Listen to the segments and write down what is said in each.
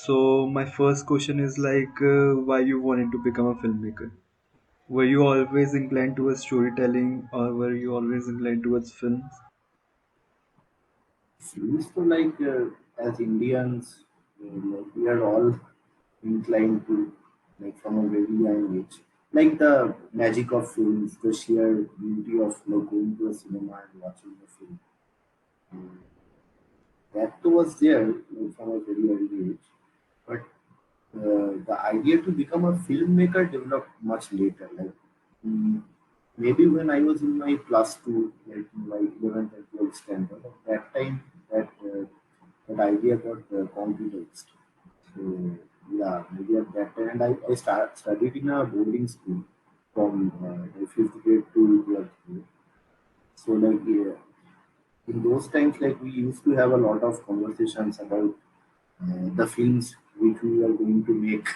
So my first question is why you wanted to become a filmmaker? Were you always inclined towards storytelling, or were you always inclined towards films? Seems to as Indians, we are all inclined to from a very young age. Like the magic of films, the sheer beauty of going to a cinema and watching a film. Mm, That was there from a very early age. But the idea to become a filmmaker developed much later. Mm, maybe when I was in my plus two, like in my 11th and 12th standard, at that time that idea got concretized. So yeah, maybe at that time, and I studied in a boarding school from the fifth grade to 12th grade. So yeah, in those times, we used to have a lot of conversations about the films which we are going to make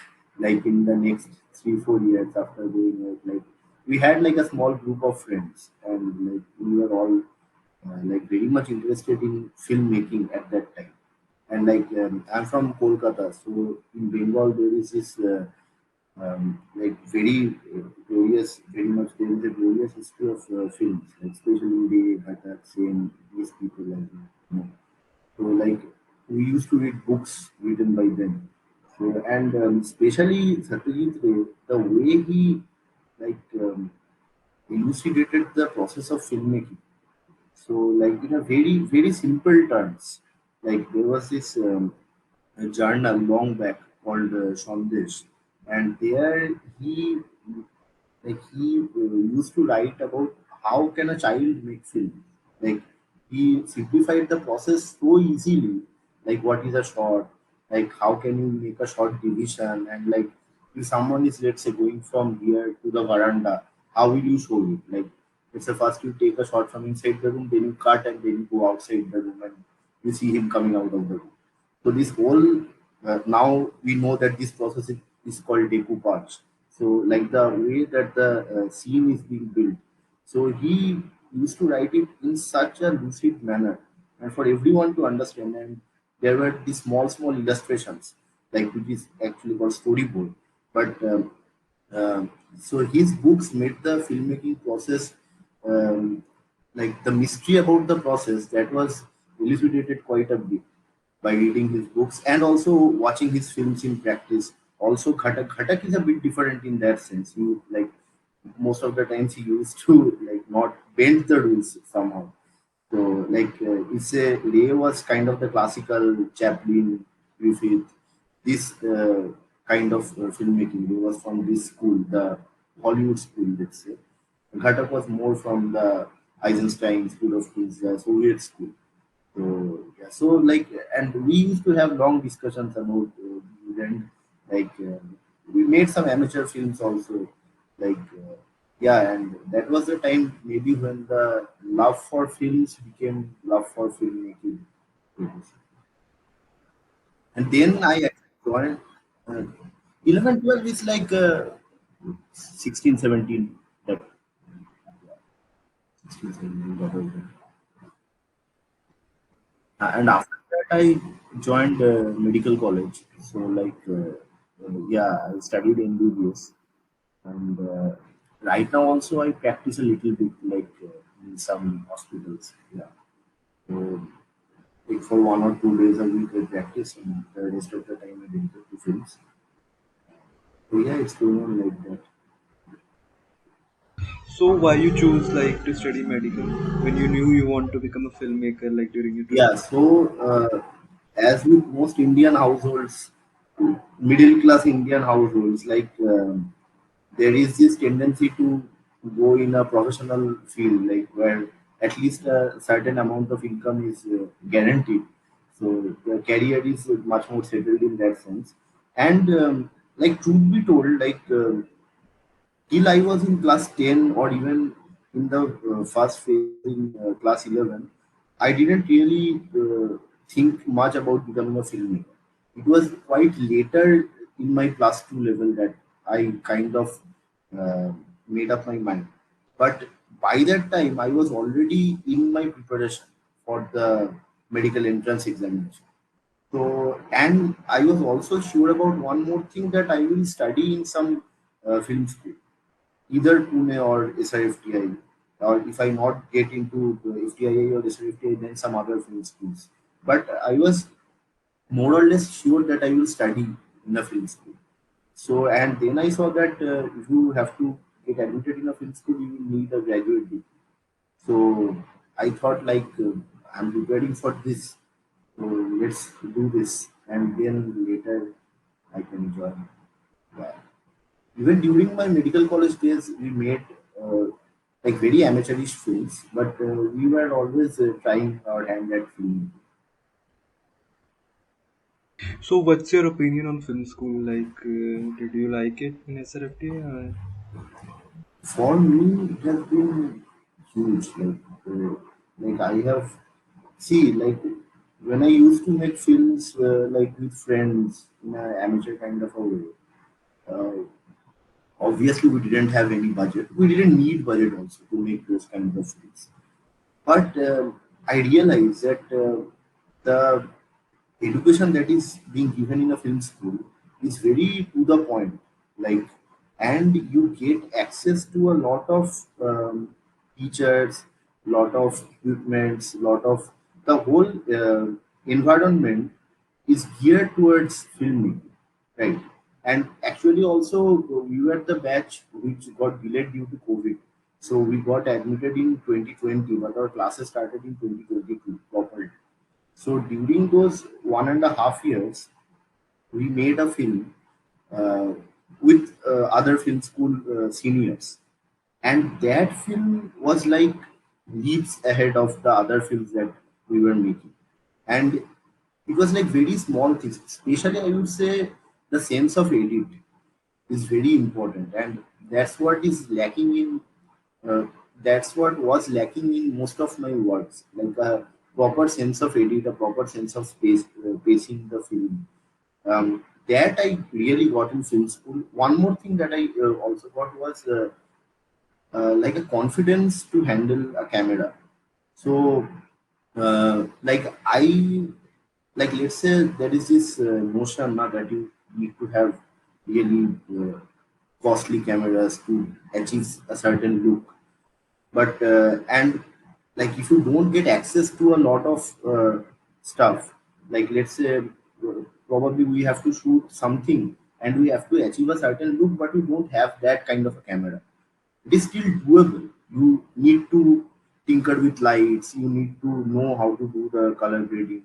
in the next 3 4 years after going out. We had a small group of friends, and we were all very much interested in filmmaking at that time. And I'm from Kolkata, so in Bengal there is this very glorious, very much there is a glorious history of films, especially Dey, Bhatak, Sen, these people, so we used to read books written by them. So and especially Satyajit Ray, the way he like elucidated the process of filmmaking. So in a very simple terms, there was this a journal long back called Sandesh, and there he used to write about how can a child make film. Like he simplified the process so easily. Like what is a shot? Like how can you make a shot division? And if someone is, let's say, going from here to the veranda, how will you show it? It's the first you take a shot from inside the room, then you cut, and then you go outside the room and you see him coming out of the room. So this whole now we know that this process is called decoupage. So the way that the scene is being built. So he used to write it in such a lucid manner, and for everyone to understand. And there were these small illustrations, which is actually called storyboard. But so his books made the filmmaking process the mystery about the process that was elucidated quite a bit by reading his books and also watching his films in practice. Also, Ghatak is a bit different in that sense. You most of the times he used to not bend the rules somehow. So it's a Ray was kind of the classical Chaplin, Griffith, this kind of filmmaking. He was from this school, the Hollywood school, let's say. Ghatak was more from the Eisenstein school of his Soviet school. So yeah, so and we used to have long discussions about and like uh, we made some amateur films also, yeah, and that was the time maybe when the love for films became love for filmmaking. And then I actually joined. Uh, 11, 12 is 16, 17. That 16, 17, that was it. And after that I joined medical college. So yeah, I studied MBBS, and right now also I practice a little bit in some hospitals. Yeah, so for 1 or 2 days a week I practice, and the rest of the time I dedicate to films. So yeah, it's going on like that. So why you choose to study medical when you knew you want to become a filmmaker during your Yeah, 20s? so as with most Indian households, middle class Indian households, there is this tendency to go in a professional field, where at least a certain amount of income is guaranteed. So the career is much more settled in that sense. And truth be told, till I was in class 10 or even in the first phase in class 11, I didn't really think much about becoming a filmmaker. It was quite later in my plus 2 level that I kind of uh, made up my mind. But by that time, I was already in my preparation for the medical entrance examination. So, and I was also sure about one more thing, that I will study in some film school, either Pune or SRFTI, or if I not get into FTIA or SRFTI, then some other film schools. But I was more or less sure that I will study in a film school. So, and then I saw that if you have to get admitted in a film school, you will need a graduate degree. So I thought like I'm preparing for this, so let's do this, and then later I can join. Yeah. Even during my medical college days, we made like very amateurish films, but we were always trying our hand at film. So, what's your opinion on film school? Like, did you like it in SRFT? For me, it has been huge. Like I have see like when I used to make films like with friends in an amateur kind of a way. Uh, Obviously, we didn't have any budget. We didn't need budget also to make those kind of films. But I realized that the education that is being given in a film school is very to the point, like, and you get access to a lot of teachers, lot of equipments, lot of the whole environment is geared towards filmmaking, right? And actually also we were the batch which got delayed due to COVID, so we got admitted in 2020, but our classes started in 2022 properly. So during those 1.5 years, we made a film uh, with other film school seniors, and that film was like leaps ahead of the other films that we were making. And it was like very small things, especially I would say the sense of edit is very important, and that's what is lacking in uh, that's what was lacking in most of my works, like a proper sense of edit, a proper sense of space, pacing the film. That I really got in film school. One more thing that I also got was like a confidence to handle a camera. So like I like let's say there is this notion now that you need to have really costly cameras to achieve a certain look, but and like if you don't get access to a lot of stuff, like let's say probably we have to shoot something and we have to achieve a certain look, but we don't have that kind of a camera, it is still doable. You need to tinker with lights, you need to know how to do the color grading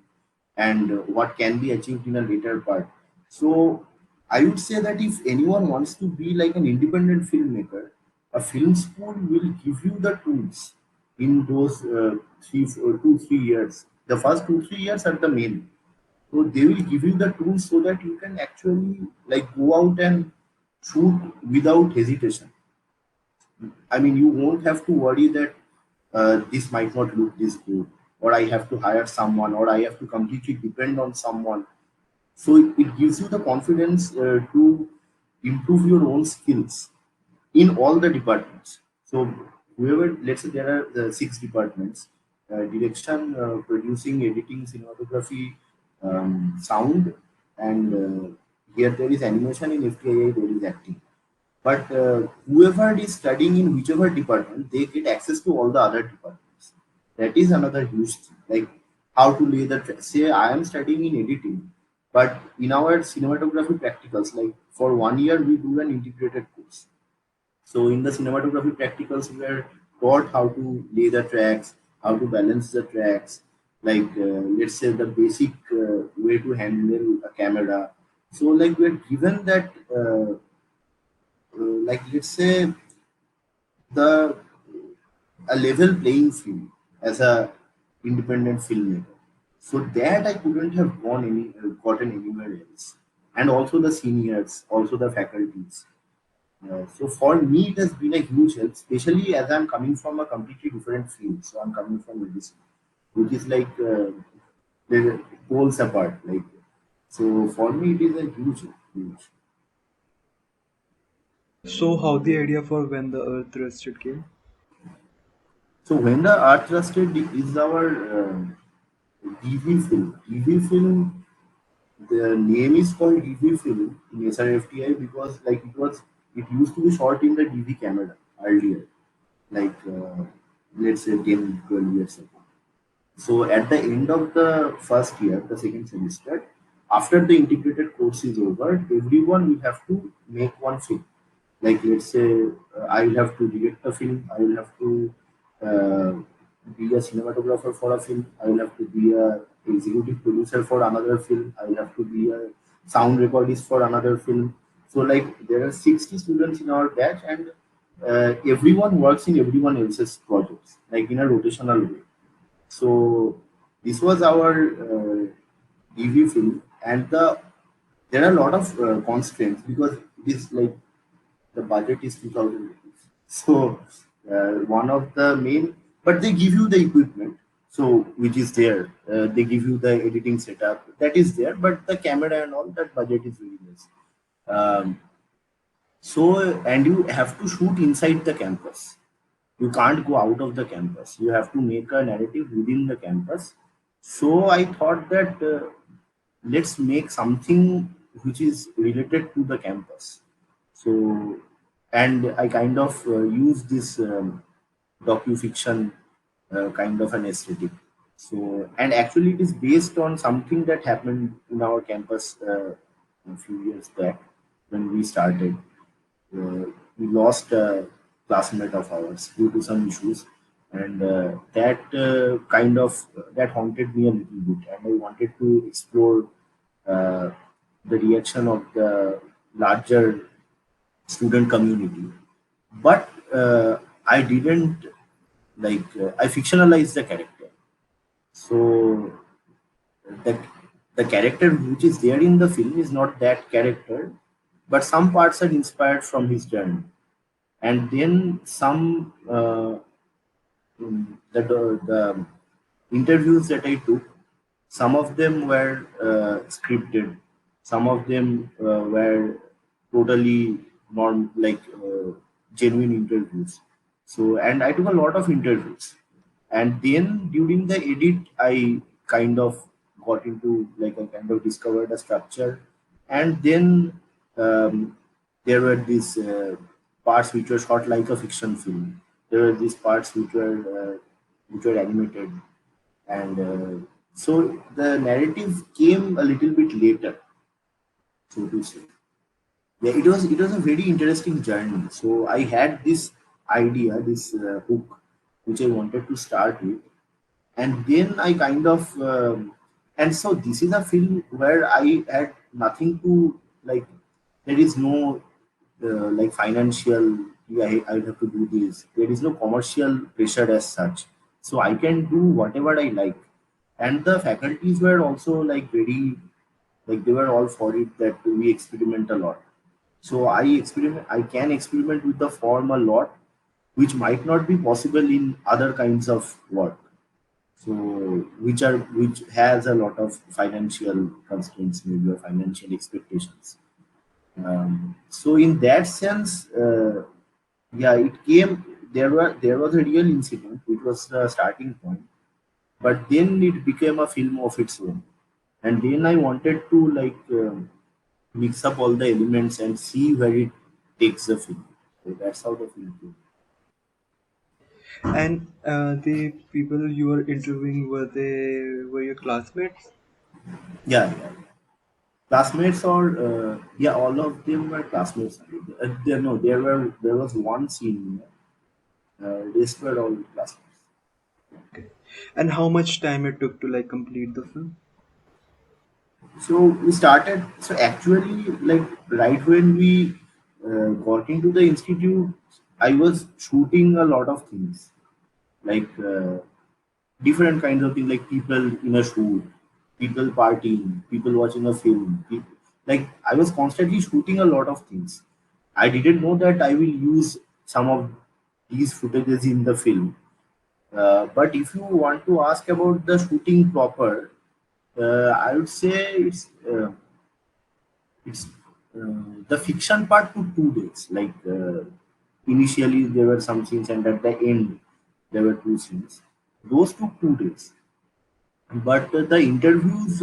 and what can be achieved in a later part. So I would say that if anyone wants to be like an independent filmmaker, a film school will give you the tools in those 2 3 years. The first 2 3 years are the main. So they will give you the tools so that you can actually like go out and shoot without hesitation. I mean, you won't have to worry that this might not look this good, or I have to hire someone, or I have to completely depend on someone. So it gives you the confidence to improve your own skills in all the departments. So whoever, let's say there are 6 departments: direction, producing, editing, cinematography, sound, and here there is animation. In FTIA there is acting. But whoever is studying in whichever department, they get access to all the other departments. That is another huge thing. Like how to lay the say I am studying in editing, but in our cinematography practicals, like for 1 year we do an integrated course. So in the cinematography practicals, we are taught how to lay the tracks, how to balance the tracks, like let's say the basic way to handle a camera. So like we're given that like let's say the a level playing field as a independent filmmaker. So that I couldn't have gotten anywhere else. And also the seniors, also the faculties. So for me, it has been a huge help, especially as I'm coming from a completely different field. So I'm coming from medicine, which is like the poles apart. Like so, for me, it is a huge. So, how the idea for when the Earth rested came? So when the art trusted is our DV film. DV film. The name is called DV film in SRFTI because like it used to be shot in the DV camera earlier, like let's say 10, 12 years ago. So at the end of the first year, the second semester, after the integrated course is over, everyone will have to make one film. Like let's say I will have to direct a film, I will have to uh, be a cinematographer for a film, I will have to be a executive producer for another film, I will have to be a sound recordist for another film. So like there are 60 students in our batch, and everyone works in everyone else's projects, like in a rotational way. So this was our DV film, and there are a lot of constraints because it is like the budget is 2,000 rupees. So one of the main, but they give you the equipment, so which is there. They give you the editing setup that is there, but the camera and all that budget is very less. Um, so and you have to shoot inside the campus. You can't go out of the campus. You have to make a narrative within the campus. So I thought that let's make something which is related to the campus. So, and I kind of use this docu-fiction kind of an aesthetic. So, and actually it is based on something that happened in our campus a few years back when we started. We lost a classmate of ours due to some issues, and that kind of that haunted me a little bit, and I wanted to explore uh, the reaction of the larger student community. But I didn't I fictionalized the character. So the the character which is there in the film is not that character, but some parts are inspired from his journey. And then some the interviews that I took, some of them were scripted, some of them were totally genuine interviews. So, and I took a lot of interviews, and then during the edit, I kind of got into like I kind of discovered a structure, and then there were these parts which were shot like a fiction film. There were these parts which were animated, and so the narrative came a little bit later, so to say. Yeah, it was a very interesting journey. So I had this idea, this hook, which I wanted to start with, and then I kind of and so this is a film where I had nothing to like. There is no like financial. Yeah, I have to do this. There is no commercial pressure as such, so I can do whatever I like. And the faculties were also like very like they were all for it that we experiment a lot. So I can experiment with the form a lot, which might not be possible in other kinds of work. So which has a lot of financial constraints, maybe, or financial expectations. So in that sense, yeah, it came. There was a real incident, which was the starting point, but then it became a film of its own, and then I wanted to mix up all the elements and see where it takes the film. So that's how the film came. And the people you were interviewing, were your classmates? Yeah, yeah. Classmates or yeah, all of them were classmates. No, there was one senior. Rest were all classmates. Okay. And how much time it took to like complete the film? So we started. So actually, like right when we got into the institute, I was shooting a lot of things, like different kinds of things, like people in a shoot, people partying, people watching a film. Like I was constantly shooting a lot of things. I didn't know that I will use some of these footages in the film. But if you want to ask about the shooting proper, I would say it's the fiction part took 2 days. Like initially there were some scenes, and at the end there were two scenes. Those took 2 days. But the interviews,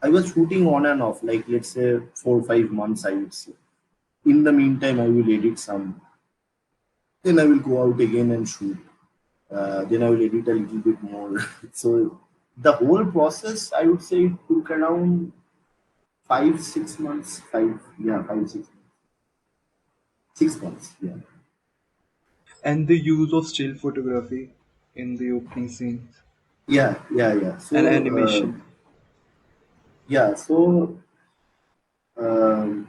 I was shooting on and off, like let's say 4 or 5 months, I would say. In the meantime, I will edit some. Then I will go out again and shoot. Then I will edit a little bit more. So the whole process, I would say, it took around 5 6 months. 6 months. Yeah, And the use of still photography in the opening scenes yeah. and So animation. yeah, so um,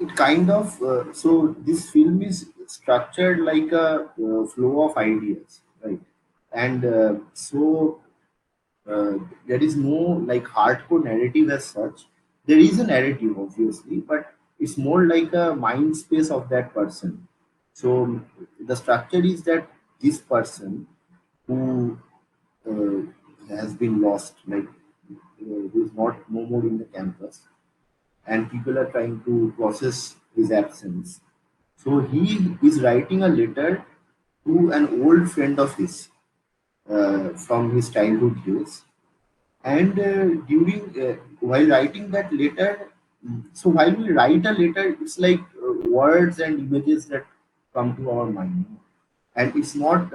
it kind of so this film is structured like a flow of ideas, right? And uh, there is no like hardcore narrative as such. There is a narrative obviously, but it's more like a mind space of that person. So the structure is that this person who has been lost, like who is not no more in the campus, and people are trying to process his absence. So he is writing a letter to an old friend of his from his childhood years. And during while writing that letter, so while we write a letter, it's like words and images that come to our mind, and it's not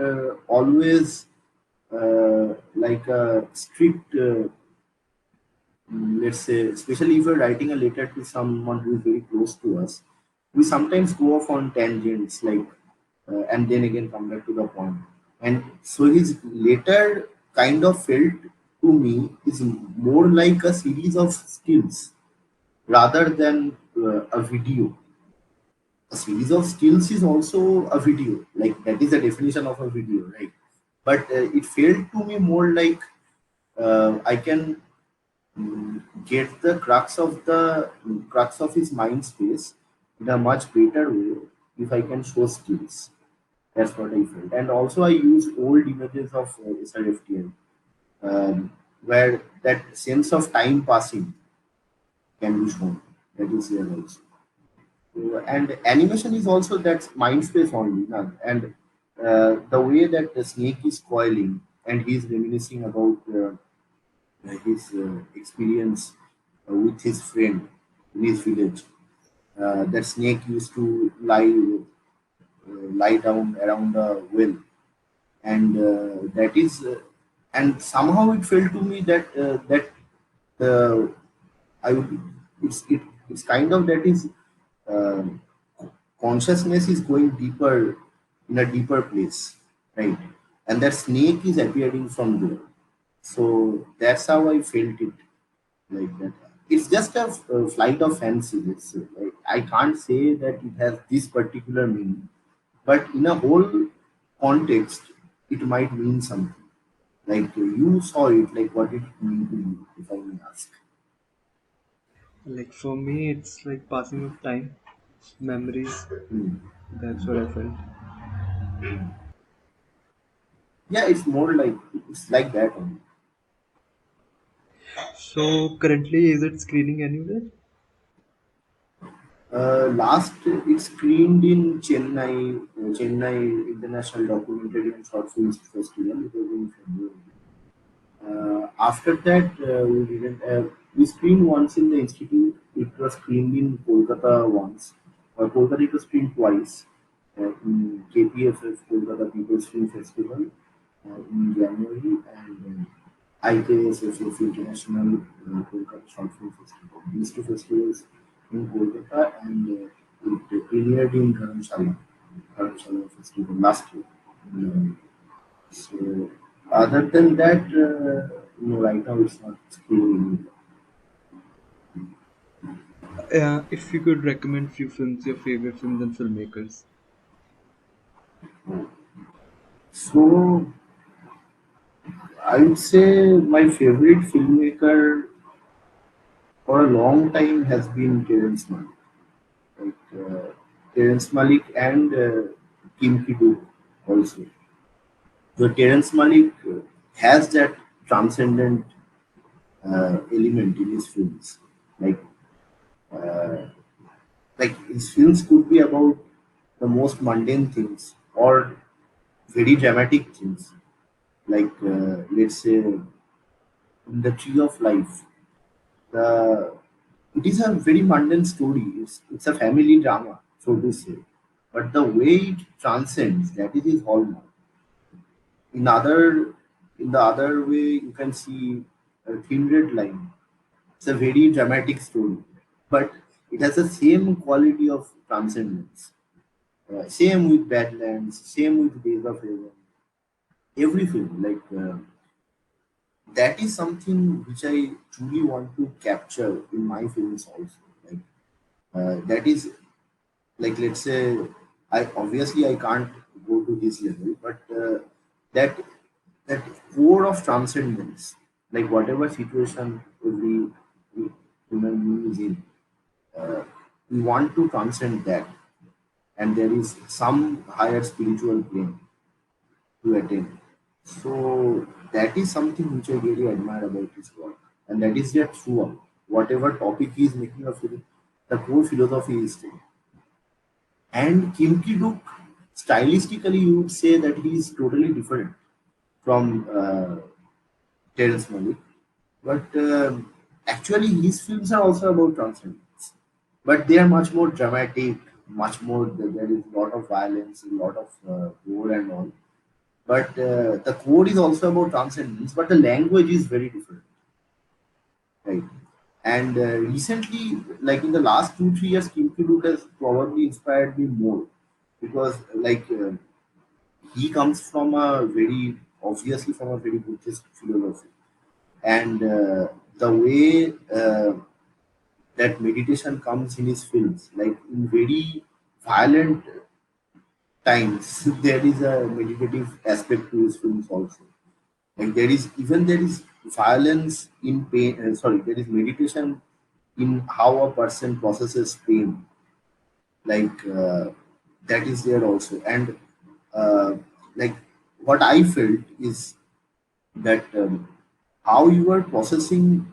always like a strict let's say, especially if we're writing a letter to someone who is very close to us, we sometimes go off on tangents, like, and then again come back to the point. And so his letter kind of felt to me is more like a series of skills rather than a video. A series of skills is also a video, like that is the definition of a video, right? But it felt to me more like I can get the crux of his mind space in a much better way if I can show skills. That's what I felt. And also I use old images of SRFTI, where that sense of time passing can be shown. That is there also. And animation is also that mind space only. Now. And the way that the snake is coiling and he's reminiscing about his experience with his friend in his village. That snake used to lie down around a well, and that is, and somehow it felt to me that uh, I would it's kind of that is uh, consciousness is going deeper in a deeper place, right? And that snake is appearing from there. So that's how I felt it, like that. It's just a flight of fancy. Let's say. Like, I can't say that it has this particular meaning, but in a whole context, it might mean something. Like you saw it, like what did it mean to you, if I may ask? Like for me, it's like passing of time, memories. Hmm. That's what I felt. Yeah, it's more like it's like that only. So currently, is it screening anywhere? Last it screened in Chennai International Documentary and Short Films Festival. It was in February. After that, we didn't. We screened once in the institute. It was screened in Kolkata once. Kolkata it was screened twice. In KPFF Kolkata People's Film Festival in January, and IKSFF International Kolkata Short Film Festival. These two festivals in Kolkata, and it premiered in Dharamshala Festival last year. Um, so other than that, no, right now it's not screening. If you could recommend few films, your favorite films and filmmakers. So I would say my favorite filmmaker for a long time has been Terrence Malick. Like Terrence Malick and Kim Ki-duk also. So Terrence Malick has that transcendent element in his films. Like uh, like his films could be about the most mundane things or very dramatic things, like let's say in the Tree of Life. The it is a very mundane story. It's a family drama, so to say. But the way it transcends, that is his hallmark. In other in the other way, you can see a Thin Red Line. It's a very dramatic story, but it has the same quality of transcendence. Same with Badlands, same with Days of Heaven. Every film, that is something which I truly want to capture in my films also. That is like, let's say, I can't go to this level, but that that core of transcendence, like whatever situation every human being is in, uh, we want to transcend that, and there is some higher spiritual plane to attain. So that is something which I really admire about his work, and that is there throughout. Whatever topic he is making a film, the core philosophy is there. And Kim Ki-duk, stylistically, you would say that he is totally different from Terrence Malick. But actually, his films are also about transcendence. But they are much more dramatic, much more, there is a lot of violence, a lot of gore and all. But the core is also about transcendence, but the language is very different, right? And recently, like in the last 2 3 years, Kim Ki-duk has probably inspired me more because he comes from a very obviously from a very Buddhist philosophy, and the way that meditation comes in his films, like in very violent times, there is a meditative aspect to his films also. Like there is violence in pain. Sorry, there is meditation in how a person processes pain. Like that is there also, and uh, like what I felt is that how you are processing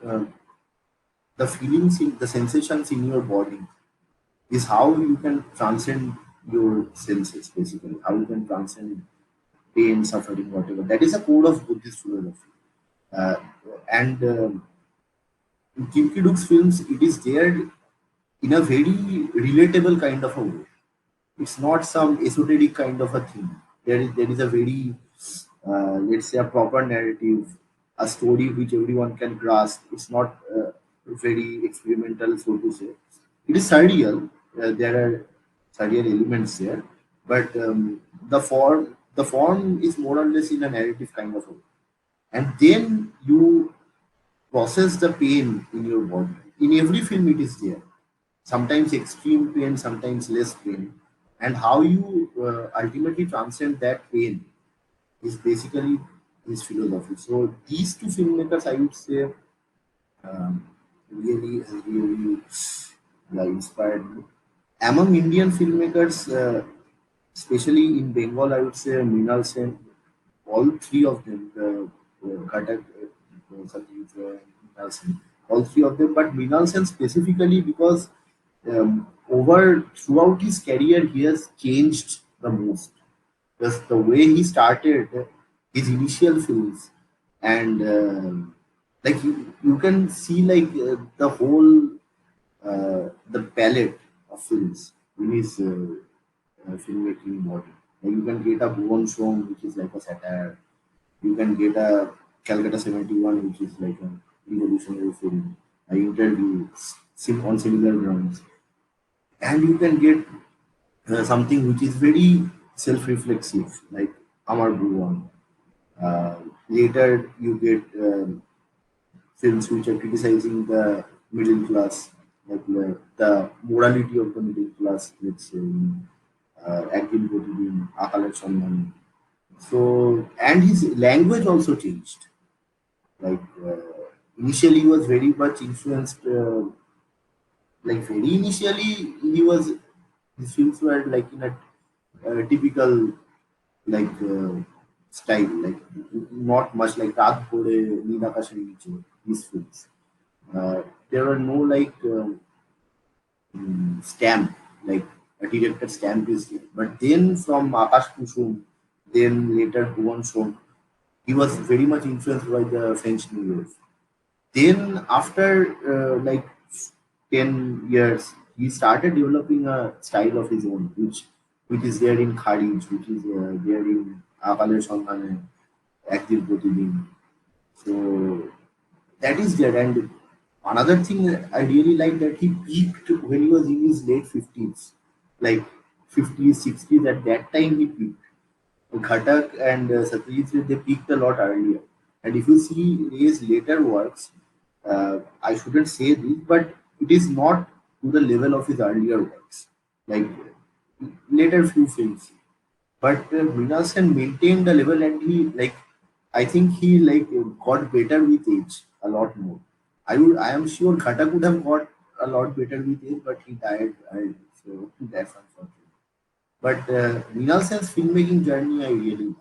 the feelings, in the sensations in your body is how you can transcend your senses. Basically, how you can transcend pain, suffering, whatever. That is a core of Buddhist philosophy. Uh, and in Kim Ki-duk's films, it is there in a very relatable kind of a way. It's not some esoteric kind of a thing. There is a very let's say a proper narrative, a story which everyone can grasp. It's not very experimental, so to say. It is surreal. There are surreal elements there, but the form is more or less in a narrative kind of a way. And then you process the pain in your body. In every film, it is there. Sometimes extreme pain, sometimes less pain. And how you ultimately transcend that pain is basically his philosophy. So these two filmmakers, I would say, um, really, really inspired me. Among Indian filmmakers, especially in Bengal, I would say Mrinal Sen, all three of them, Ghatak, Satyajit, Mrinal Sen, all three of them, but Mrinal Sen specifically because over throughout his career, he has changed the most. Just the way he started his initial films, and you can see the whole the palette of films in his filmmaking body. Like you can get a Bhuvan Song, which is like a satire. You can get a Calcutta 71, which is like a revolutionary film. I interview on similar grounds, and you can get something which is very self-reflexive, like Amar Bhuvan. Uh, Later, you get films which are criticizing the middle class, like the morality of the middle class, let's say, Akil Protidin, Akalar Shanman. So, and his language also changed. Like, initially, he was very much influenced, very initially, his films were like in a typical like style, like not much like Raat Phode, Neel Aakashar Niche, these films. Uh, there were no stamp, like a director stamp is there. But then from Akash Kusum, then later Bhuvan Song, he was very much influenced by the French New Wave. Then after like 10 years, he started developing a style of his own, which is there in Kharij, which is there in Akale Sandhane, Ekdin Protidin. So that is there. And another thing I really like that he peaked when he was in his late 50s, like 50s, 60s. At that time, he peaked. Ghatak and Satyajit, they peaked a lot earlier. And if you see Ray's later works, I shouldn't say this, but it is not to the level of his earlier works, like later few films. But Mrinal Sen maintained the level, and he like, I think he like got better with age a lot more. I am sure Ghatak would have got a lot better with age, but he died early, so that's unfortunate. But Mrinal Sen's filmmaking journey I really love.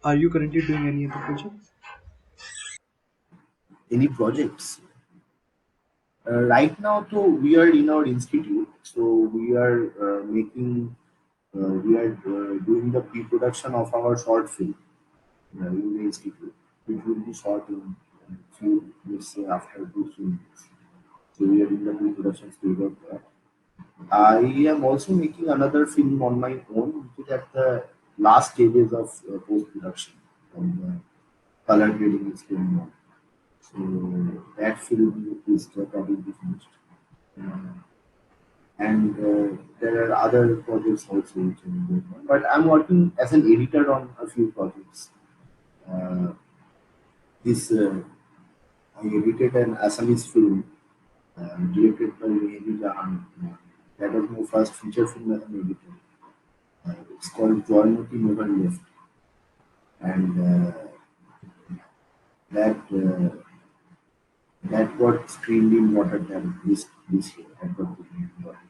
Are you currently doing any other projects? Any projects? Right now, so we are in our institute, so we are we are doing the pre-production of our short film in the institute, which will be shot in few, let's say, after 2 3 weeks. So we are in the pre-production stage of that. I am also making another film on my own, which is at the last stages of post-production, and color grading is going on. So that film is probably finished. Uh, and there are other projects also which are going on. But I'm working as an editor on a few projects. Uh, this I edited an Assamese film directed by Mehdi Jahan. That was my first feature film as an editor. It's called Joymati Never Left, and that that got screened in Rotterdam this year. That got screened in Rotterdam.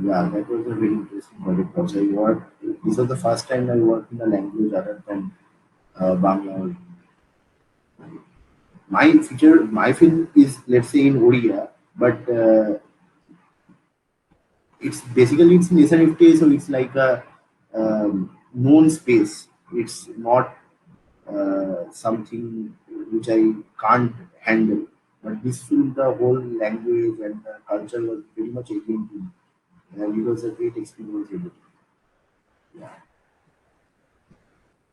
Yeah, that was a very interesting project. Also, I worked. This was the first time I worked in a language other than Bangla. Or my film is, let's say, in Odia, but it's in SRFTI, so it's like a known space. It's not something which I can't handle. But this film, the whole language and the culture was very much alien to me, and it was a great experience.